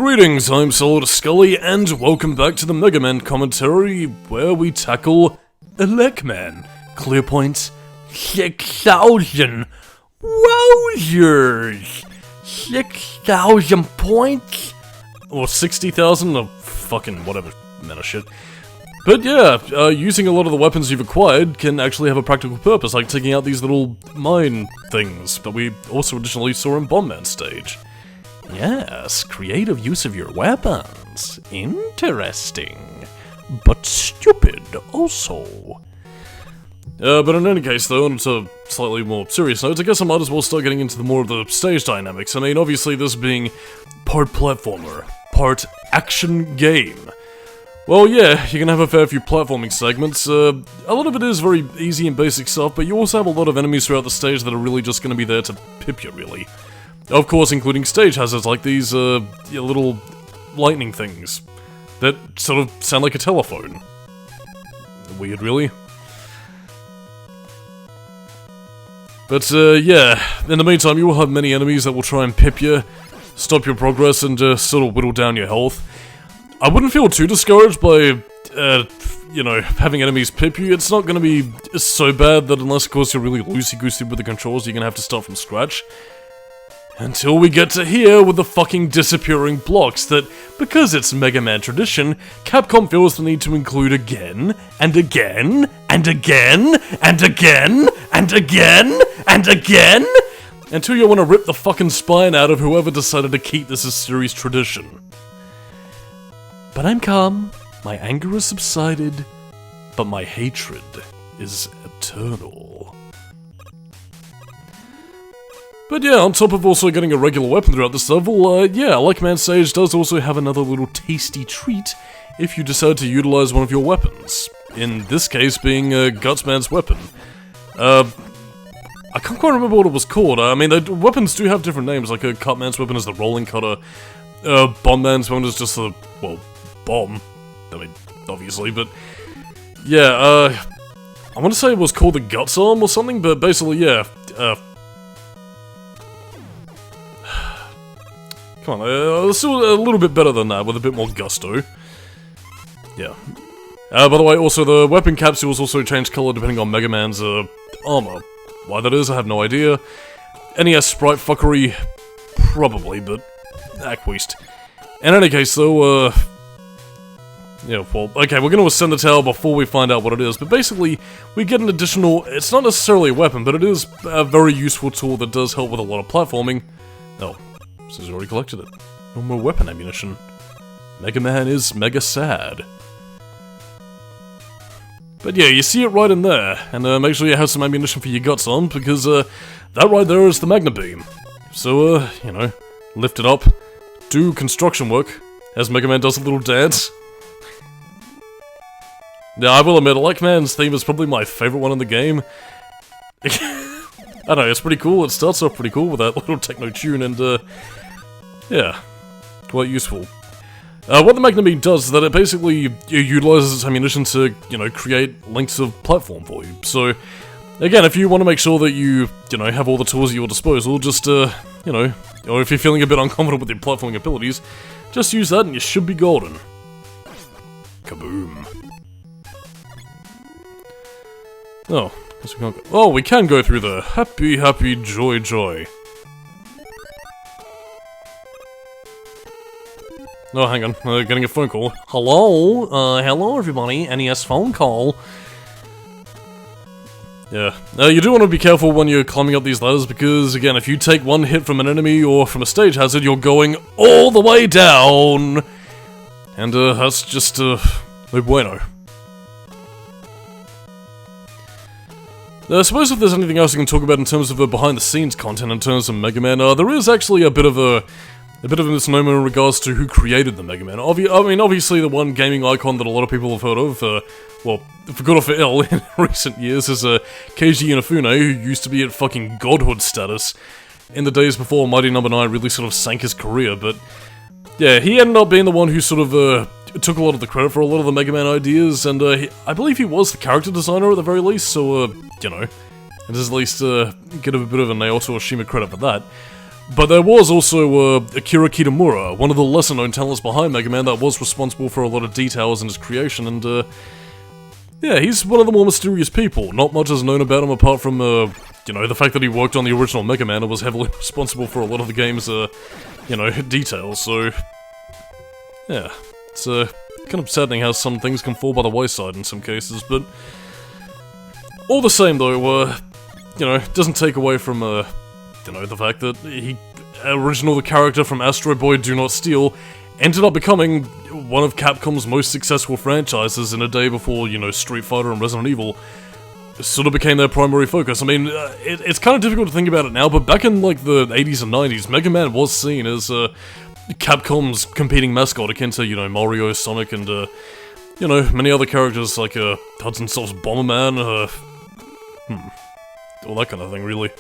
Greetings, I'm Solidus-Skully, and welcome back to the Megaman commentary, where we tackle Elecman. Clear points, 6,000. Wowzers! 6,000 points? Or 60,000, or fucking whatever amount of shit. But yeah, using a lot of the weapons you've acquired can actually have a practical purpose, like taking out these little mine things that we also additionally saw in Bombman stage. Yes, creative use of your weapons. Interesting. But stupid, also. But in any case, though, on to slightly more serious notes, I guess I might as well start getting into more of the stage dynamics. I mean, obviously this being part platformer, part action game. Well, yeah, you're gonna have a fair few platforming segments. A lot of it is very easy and basic stuff, but you also have a lot of enemies throughout the stage that are really just gonna be there to pip you, really. Of course, including stage hazards like these, little lightning things that sort of sound like a telephone. Weird, really. But, yeah, in the meantime, you will have many enemies that will try and pip you, stop your progress, and sort of whittle down your health. I wouldn't feel too discouraged by, you know, having enemies pip you. It's not gonna be so bad that unless, of course, you're really loosey-goosey with the controls, you're gonna have to start from scratch. Until we get to here with the fucking disappearing blocks that, because it's Mega Man tradition, Capcom feels the need to include again, and again, and again, and again, and again, and again, until you want to rip the fucking spine out of whoever decided to keep this as series tradition. But I'm calm, my anger has subsided, but my hatred is eternal. But yeah, on top of also getting a regular weapon throughout this level, yeah, Elecman stage does also have another little tasty treat if you decide to utilize one of your weapons. In this case being Gutsman's weapon. I can't quite remember what it was called. I mean, the weapons do have different names, like Cutman's weapon is the rolling cutter, Bombman's weapon is just the, well, bomb. I mean, obviously, but yeah, I want to say it was called the Guts Arm or something, but basically, yeah, come on, still a little bit better than that, with a bit more gusto. Yeah. By the way, also, the weapon capsules also change color depending on Mega Man's, armor. Why that is, I have no idea. NES sprite fuckery, probably, but Aqueast. In any case, though, yeah, well, okay, we're gonna ascend the tower before we find out what it is, but basically, we get an additional, it's not necessarily a weapon, but it is a very useful tool that does help with a lot of platforming. Oh. So he's already collected it. No more weapon ammunition. Mega Man is mega sad. But yeah, you see it right in there, and make sure you have some ammunition for your guts on, because that right there is the Magna Beam. So, you know, lift it up, do construction work, as Mega Man does a little dance. Yeah, I will admit, Elecman's theme is probably my favourite one in the game. I don't know, it's pretty cool, it starts off pretty cool with that little techno tune, and yeah, quite useful. What the Magna Beam does is that it basically utilizes its ammunition to, you know, create lengths of platform for you. So, again, if you want to make sure that you know, have all the tools at your disposal, just, you know, or if you're feeling a bit unconfident with your platforming abilities, just use that and you should be golden. Kaboom. Oh, guess we can't go. Oh, we can go through the happy, happy, joy, joy. Oh, hang on, getting a phone call. Hello? Hello everybody, NES phone call. Yeah, you do want to be careful when you're climbing up these ladders, because, again, if you take one hit from an enemy or from a stage hazard, you're going all the way down! And, that's just, no bueno. I suppose if there's anything else I can talk about in terms of behind-the-scenes content in terms of Mega Man, there is actually a bit of a misnomer in regards to who created the Mega Man. I mean, obviously the one gaming icon that a lot of people have heard of, well, for good or for ill, in recent years, is Keiji Inafune, who used to be at fucking godhood status in the days before Mighty No. 9 really sort of sank his career, but yeah, he ended up being the one who sort of, took a lot of the credit for a lot of the Mega Man ideas, and I believe he was the character designer at the very least, so, you know, and at least get a bit of a Naoto Oshima credit for that. But there was also Akira Kitamura, one of the lesser-known talents behind Mega Man that was responsible for a lot of details in his creation, and yeah, he's one of the more mysterious people. Not much is known about him apart from, you know, the fact that he worked on the original Mega Man and was heavily responsible for a lot of the game's, you know, details, so... yeah, it's kind of saddening how some things can fall by the wayside in some cases, but... all the same, though, you know, it doesn't take away from, you know, the fact that he... the character from Astro Boy Do Not Steal ended up becoming one of Capcom's most successful franchises in a day before, you know, Street Fighter and Resident Evil sort of became their primary focus. I mean, it's kind of difficult to think about it now, but back in, like, the 80s and 90s, Mega Man was seen as, Capcom's competing mascot akin to, you know, Mario, Sonic, and, you know, many other characters like, Hudson Soft's Bomberman, all that kind of thing, really.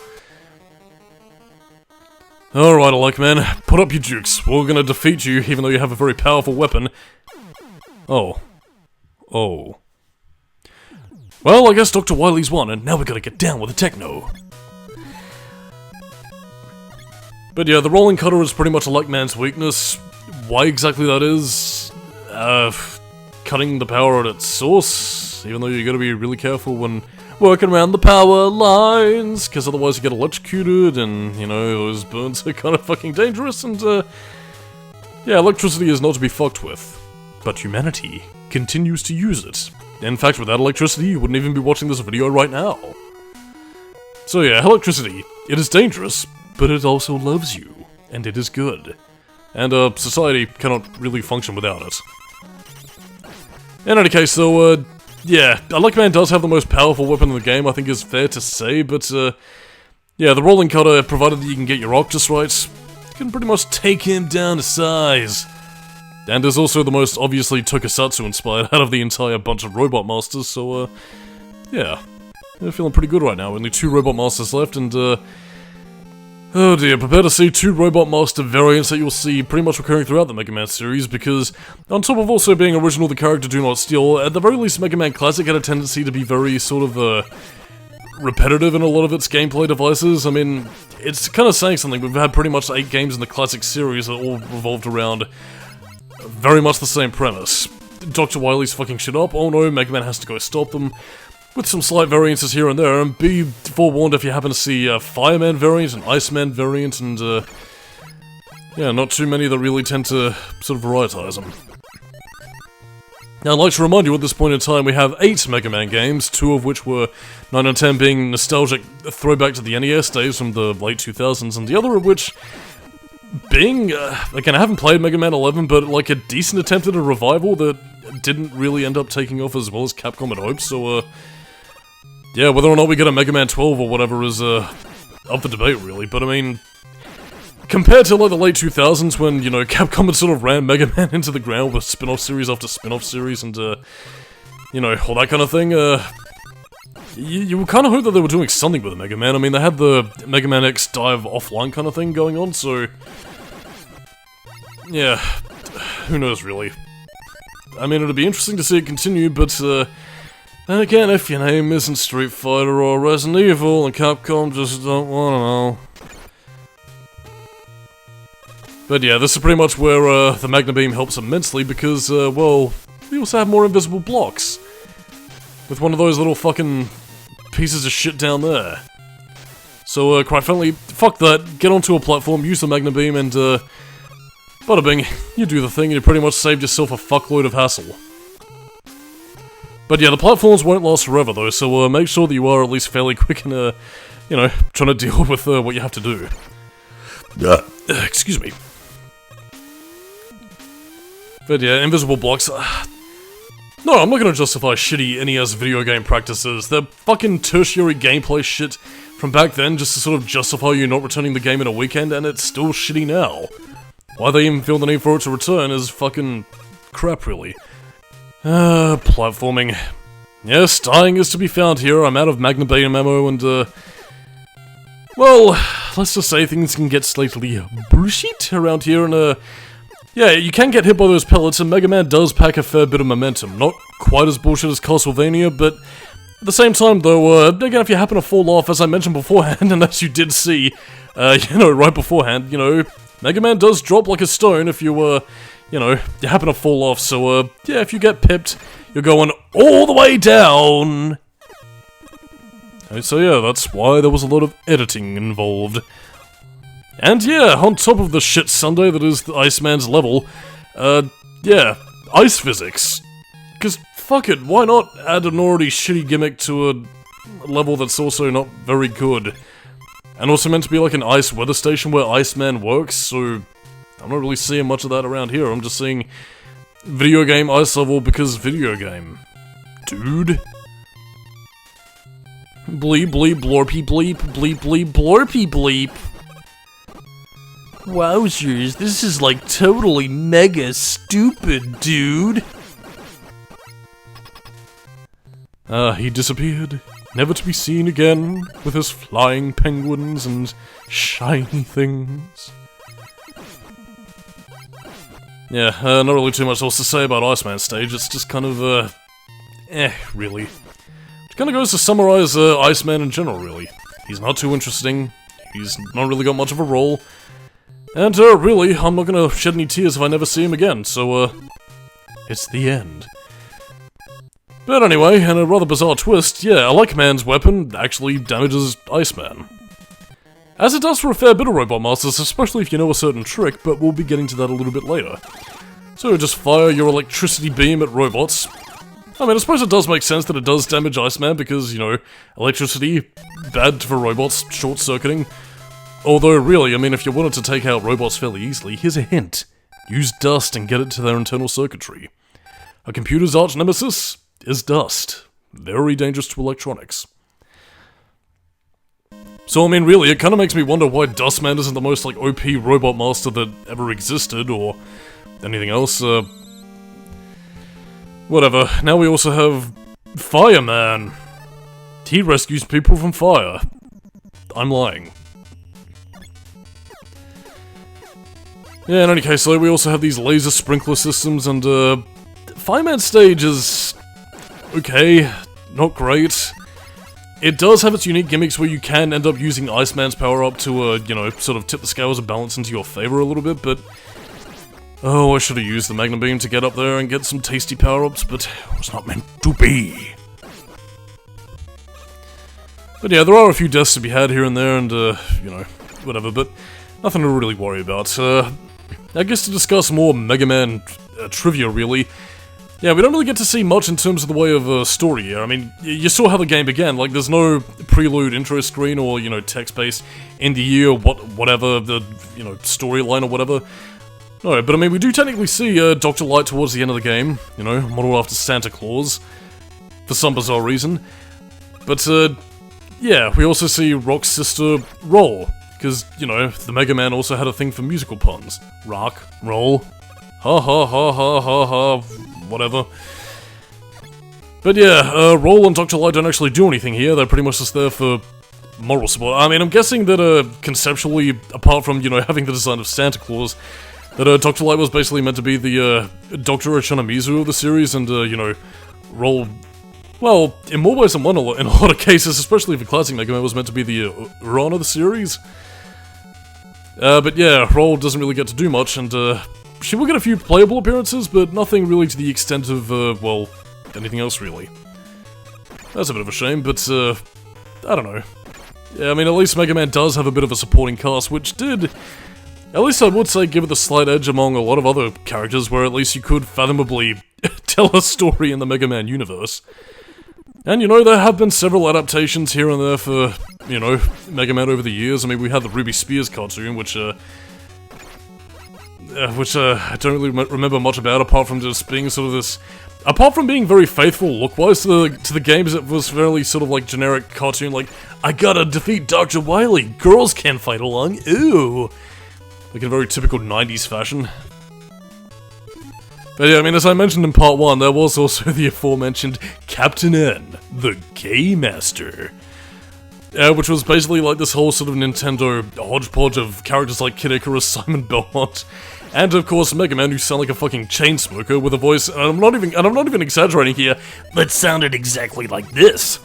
Alright, Elecman, put up your jukes. We're gonna defeat you, even though you have a very powerful weapon. Oh. Oh. Well, I guess Dr. Wily's won, and now we gotta get down with the techno. But yeah, the rolling cutter is pretty much Elecman's weakness. Why exactly that is? Cutting the power at its source, even though you gotta be really careful when working around the power lines, because otherwise you get electrocuted, and, you know, those burns are kind of fucking dangerous, and, yeah, electricity is not to be fucked with. But humanity continues to use it. In fact, without electricity, you wouldn't even be watching this video right now. So yeah, electricity. It is dangerous, but it also loves you, and it is good. And, society cannot really function without it. In any case, though, yeah, Elecman does have the most powerful weapon in the game, I think is fair to say, but, yeah, the rolling cutter, provided that you can get your Octus right, can pretty much take him down to size. And is also the most obviously Tokusatsu inspired out of the entire bunch of Robot Masters, so, yeah. I'm feeling pretty good right now, only 2 Robot Masters left, and, oh dear, prepare to see 2 Robot Master variants that you'll see pretty much recurring throughout the Mega Man series, because on top of also being original the character Do Not Steal, at the very least Mega Man Classic had a tendency to be very sort of, repetitive in a lot of its gameplay devices. I mean, it's kind of saying something. We've had pretty much 8 games in the Classic series that all revolved around very much the same premise. Dr. Wily's fucking shit up, oh no, Mega Man has to go stop them, with some slight variances here and there, and be forewarned if you happen to see a Fireman variant, an Iceman variant, and, yeah, not too many that really tend to sort of varietize them. Now, I'd like to remind you at this point in time we have 8 Mega Man games, 2 of which were 9 and 10 being nostalgic throwback to the NES days from the late 2000s, and the other of which being, again, I haven't played Mega Man 11, but like a decent attempt at a revival that didn't really end up taking off as well as Capcom had hoped, so, yeah, whether or not we get a Mega Man 12 or whatever is, up for debate, really, but I mean, compared to, like, the late 2000s when, you know, Capcom had sort of ran Mega Man into the ground with spin-off series after spin-off series and, you know, all that kind of thing, you would kind of hope that they were doing something with the Mega Man. I mean, they had the Mega Man X dive offline kind of thing going on, so... yeah, who knows, really. I mean, it'd be interesting to see it continue, but, then again, if your name isn't Street Fighter or Resident Evil, and Capcom just don't want to know. But yeah, this is pretty much where, the Magna Beam helps immensely, because, well, we also have more invisible blocks. With one of those little fucking pieces of shit down there. So, quite frankly, fuck that, get onto a platform, use the Magna Beam, and, bada bing, you do the thing, and you pretty much saved yourself a fuckload of hassle. But yeah, the platforms won't last forever though, so make sure that you are at least fairly quick in, you know, trying to deal with what you have to do. Excuse me. But yeah, invisible blocks. No, I'm not gonna justify shitty NES video game practices. They're fucking tertiary gameplay shit from back then just to sort of justify you not returning the game in a weekend, and it's still shitty now. Why they even feel the need for it to return is fucking crap, really. Platforming. Yes, dying is to be found here. I'm out of Magna Beam ammo and, well, let's just say things can get slightly bullshit around here, and, yeah, you can get hit by those pellets, and Mega Man does pack a fair bit of momentum. Not quite as bullshit as Castlevania, but At the same time, though, again, if you happen to fall off, as I mentioned beforehand, and as you did see, you know, right beforehand, you know, Mega Man does drop like a stone if you, you know, you happen to fall off, so, yeah, if you get pipped, you're going all the way down! And so yeah, that's why there was a lot of editing involved. And yeah, on top of the shit Sunday that is the Iceman's level, yeah, ice physics. Because, fuck it, why not add an already shitty gimmick to a level that's also not very good? And also meant to be like an ice weather station where Iceman works, so I'm not really seeing much of that around here. I'm just seeing video game ice level because video game. Dude. Bleep bleep blorpy bleep bleep bleep blorpy bleep. Wowzers, this is like totally mega stupid, dude. He disappeared, never to be seen again, with his flying penguins and shiny things. Yeah, not really too much else to say about Iceman's stage, it's just kind of, really. It kinda goes to summarize, Iceman in general, really. He's not too interesting, he's not really got much of a role, and, really, I'm not gonna shed any tears if I never see him again, so, it's the end. But anyway, in a rather bizarre twist, yeah, Elecman's weapon actually damages Iceman. As it does for a fair bit of Robot Masters, especially if you know a certain trick, but we'll be getting to that a little bit later. So just fire your electricity beam at robots. I mean, I suppose it does make sense that it does damage Iceman because, you know, electricity, bad for robots, short-circuiting. Although, really, I mean, if you wanted to take out robots fairly easily, here's a hint. Use dust and get it to their internal circuitry. A computer's arch-nemesis is dust. Very dangerous to electronics. So, I mean, really, it kind of makes me wonder why Dustman isn't the most, like, OP robot master that ever existed, or anything else, whatever. Now we also have Fireman. He rescues people from fire. I'm lying. Yeah, in any case, though, we also have these laser sprinkler systems, and, Fireman's stage is okay, not great. It does have its unique gimmicks where you can end up using Iceman's power-up to, you know, sort of tip the scales of balance into your favor a little bit, but... Oh, I should have used the Magnum Beam to get up there and get some tasty power-ups, but it was not meant to be. But yeah, there are a few deaths to be had here and there, and, you know, whatever, but nothing to really worry about. I guess to discuss more Mega Man trivia, really. Yeah, we don't really get to see much in terms of the way of story here. I mean, you saw how the game began. Like, there's no prelude intro screen or, you know, text-based in the year, whatever, the, you know, storyline or whatever. No, but I mean, we do technically see Dr. Light towards the end of the game, you know, modeled after Santa Claus, for some bizarre reason. But, yeah, we also see Rock's sister, Roll, because, you know, the Mega Man also had a thing for musical puns. Rock, roll, ha ha ha ha ha ha, whatever. But yeah, Roll and Dr. Light don't actually do anything here, they're pretty much just there for moral support. I mean, I'm guessing that, conceptually, apart from, you know, having the design of Santa Claus, that, Dr. Light was basically meant to be the, Dr. Echonamizu of the series, and, you know, Roll... Well, in more ways than one, in a lot of cases, especially for classic Mega Man, was meant to be the, Uran of the series. But yeah, Roll doesn't really get to do much, and, she will get a few playable appearances, but nothing really to the extent of, well, anything else, really. That's a bit of a shame, but, I don't know. Yeah, I mean, at least Mega Man does have a bit of a supporting cast, which did, at least I would say, give it the slight edge among a lot of other characters, where at least you could fathomably tell a story in the Mega Man universe. And, you know, there have been several adaptations here and there for, you know, Mega Man over the years. I mean, we had the Ruby Spears cartoon, which I don't really remember much about, apart from just being sort of this... Apart from being very faithful look-wise to the games, it was fairly sort of like generic cartoon, like, I gotta defeat Dr. Wily, girls can't fight along, ooh! Like in a very typical 90s fashion. But yeah, I mean, as I mentioned in part 1, there was also the aforementioned Captain N, the Game Master. Which was basically like this whole sort of Nintendo hodgepodge of characters like Kid Icarus, Simon Belmont, and of course Mega Man, who sound like a fucking chain smoker with a voice, and I'm not even exaggerating here, that sounded exactly like this.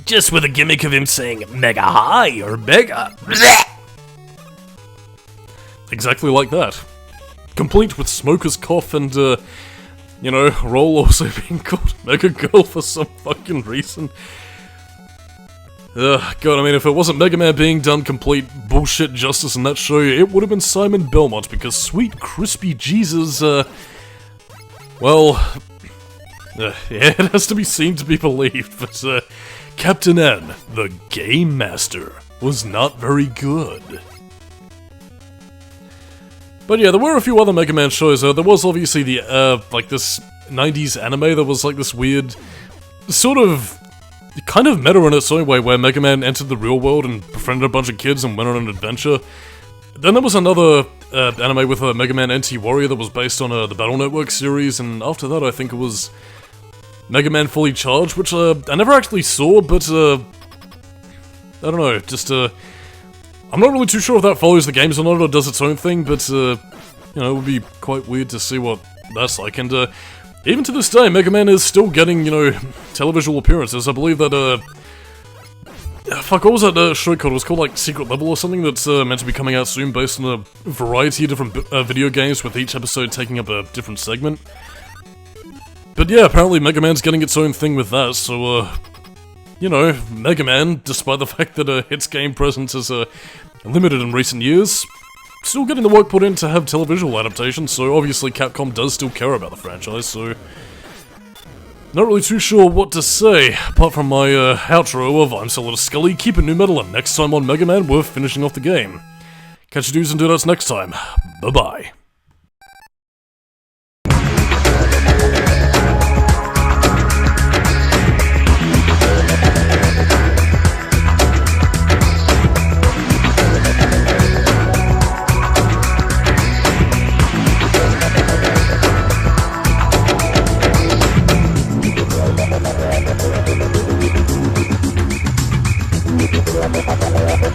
just with a gimmick of him saying Mega High or Mega. Exactly like that. Complete with Smoker's Cough and, you know, Roll also being called Mega Girl for some fucking reason. God, I mean, if it wasn't Mega Man being done complete bullshit justice in that show, it would have been Simon Belmont, because sweet crispy Jesus, well, yeah, it has to be seen to be believed, but, Captain N, the Game Master, was not very good. But yeah, there were a few other Mega Man shows. There was obviously the, like this 90s anime that was like this weird, sort of, kind of meta in its own way, where Mega Man entered the real world and befriended a bunch of kids and went on an adventure. Then there was another anime with Mega Man NT Warrior that was based on the Battle Network series, and after that I think it was Mega Man Fully Charged, which I never actually saw, but I don't know, just I'm not really too sure if that follows the games or not, or does its own thing, but, you know, it would be quite weird to see what that's like, and, even to this day, Mega Man is still getting, you know, televisual appearances. I believe that, fuck, what was that show called? It was called, like, Secret Level or something that's, meant to be coming out soon, based on a variety of different, video games, with each episode taking up a different segment. But yeah, apparently Mega Man's getting its own thing with that, so, you know, Mega Man, despite the fact that its game presence is limited in recent years, still getting the work put in to have televisual adaptations, so obviously Capcom does still care about the franchise, so not really too sure what to say, apart from my outro of I'm Solidus-Skully, keep it new metal, and next time on Mega Man, we're finishing off the game. Catch you dudes and dudettes next time. Bye-bye. We'll be right back.